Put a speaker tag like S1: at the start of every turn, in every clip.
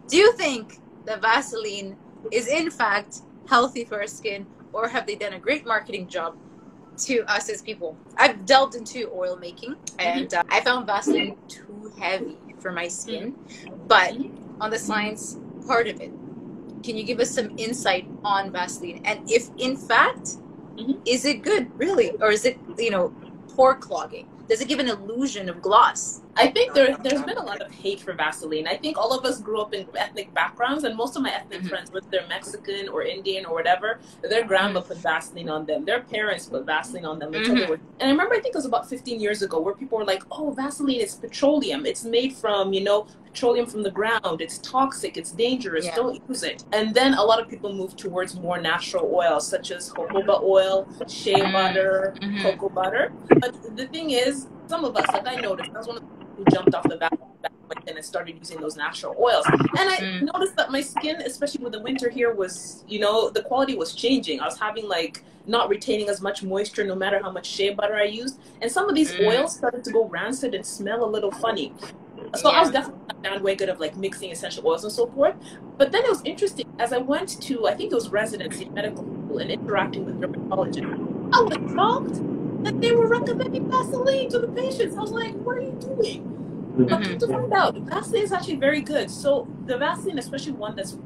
S1: Do you think that Vaseline is in fact healthy for our skin, or have they done a great marketing job to us as people? I've delved into oil making, and I found Vaseline too heavy for my skin. But on the science part of it, can you give us some insight on Vaseline? And if in fact, is it good, really? Or is it, pore clogging? Does it give an illusion of gloss?
S2: I think there's been a lot of hate for Vaseline. I think all of us grew up in ethnic backgrounds, and most of my ethnic friends, whether they're Mexican or Indian or whatever, their grandma put Vaseline on them. Their parents put Vaseline on them until they were. And I remember, I think it was about 15 years ago, where people were like, "Oh, Vaseline is petroleum. It's made from, petroleum from the ground. It's toxic. It's dangerous. Don't use it." And then a lot of people moved towards more natural oils, such as jojoba oil, shea butter, cocoa butter. But the thing is, some of us, like I noticed, I was one of the people who jumped off the back and I started using those natural oils. And I noticed that my skin, especially with the winter here, was, the quality was changing. I was having not retaining as much moisture no matter how much shea butter I used. And some of these oils started to go rancid and smell a little funny. So I was definitely on the bandwagon of mixing essential oils and so forth. But then it was interesting. As I went to, I think it was residency in medical school and interacting with dermatologists, I was shocked that they were recommending Vaseline to the patients. I was like, what are you doing? But come to find out, Vaseline is actually very good. So the Vaseline, especially one that's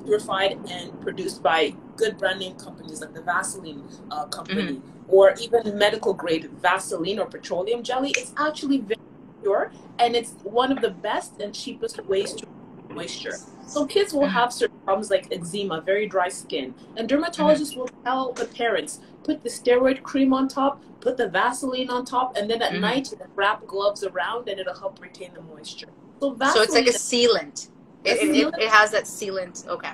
S2: purified and produced by good brand name companies like the Vaseline company, or even medical grade Vaseline or petroleum jelly, it's actually very pure, and it's one of the best and cheapest ways to moisture. So kids will have certain problems like eczema, very dry skin, and dermatologists will tell the parents, put the steroid cream on top, put the Vaseline on top, and then at night wrap gloves around, and it'll help retain the moisture. So
S1: it's like a sealant. It has that sealant. Okay.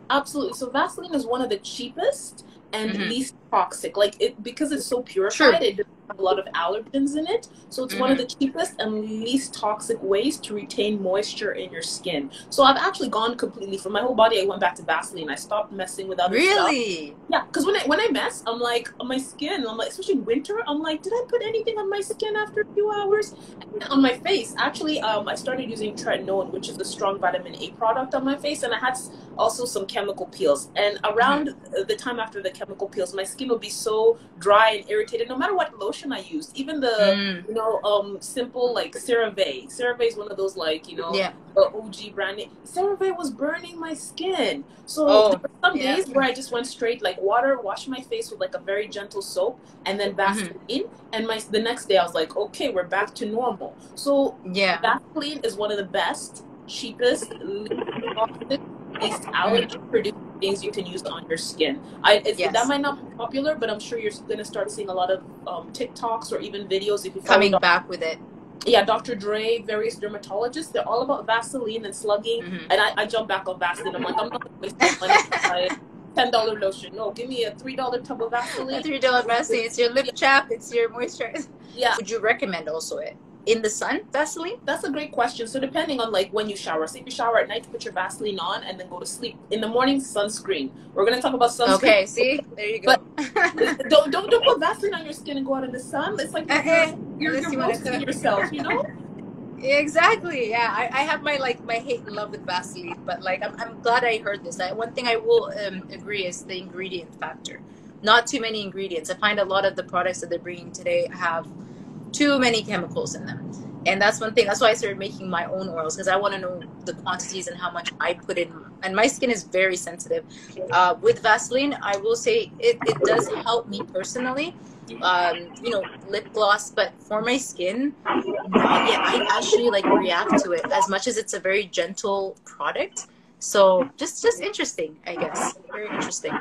S2: Absolutely. So Vaseline is one of the cheapest and least toxic. Because it's so purified, it doesn't have a lot of allergens in it. So it's one of the cheapest and least toxic ways to retain moisture in your skin. So I've actually gone completely from my whole body. I went back to Vaseline. I stopped messing with other stuff. Really? Yeah, because when I mess, I'm like, on my skin, I'm like, especially winter, I'm like, did I put anything on my skin after a few hours? And on my face, actually, I started using tretinoin, which is a strong vitamin A product on my face, and I had also some chemical peels. And around the time after the chemical peels, my skin will be so dry and irritated, no matter what lotion I used. Even the simple CeraVe. CeraVe is one of those OG brand name. CeraVe was burning my skin. So there were some days where I just went straight water, washed my face with a very gentle soap, and then Vaseline. And the next day I was like, okay, we're back to normal. So Vaseline is one of the best, cheapest, least allergy producing things you can use on your skin. That might not be popular, but I'm sure you're going to start seeing a lot of TikToks or even videos if you
S1: coming back with it.
S2: Yeah, Dr. Dre, various dermatologists, they're all about Vaseline and slugging. And I jump back on Vaseline. I'm like, I'm not going to waste money on $10 lotion. No, give me a $3 tub of Vaseline.
S1: A $3 Vaseline. It's your lip chap. It's your moisturizer. Yeah. Would you recommend also it in the sun, Vaseline?
S2: That's a great question. So depending on when you shower. So if you shower at night, put your Vaseline on and then go to sleep. In the morning, sunscreen. We're going to talk about sunscreen.
S1: Okay, see? There you go.
S2: But don't put Vaseline on your skin and go out in the sun. It's like you're roasting yourself,
S1: Exactly. Yeah, I have my hate and love with Vaseline, but I'm glad I heard this. One thing I will agree is the ingredient factor. Not too many ingredients. I find a lot of the products that they're bringing today have too many chemicals in them, and that's one thing. That's why I started making my own oils, because I want to know the quantities and how much I put in. And my skin is very sensitive. With Vaseline, I will say it does help me personally. Lip gloss, but for my skin, not yet. I actually react to it as much as it's a very gentle product. So just interesting, I guess. Very interesting.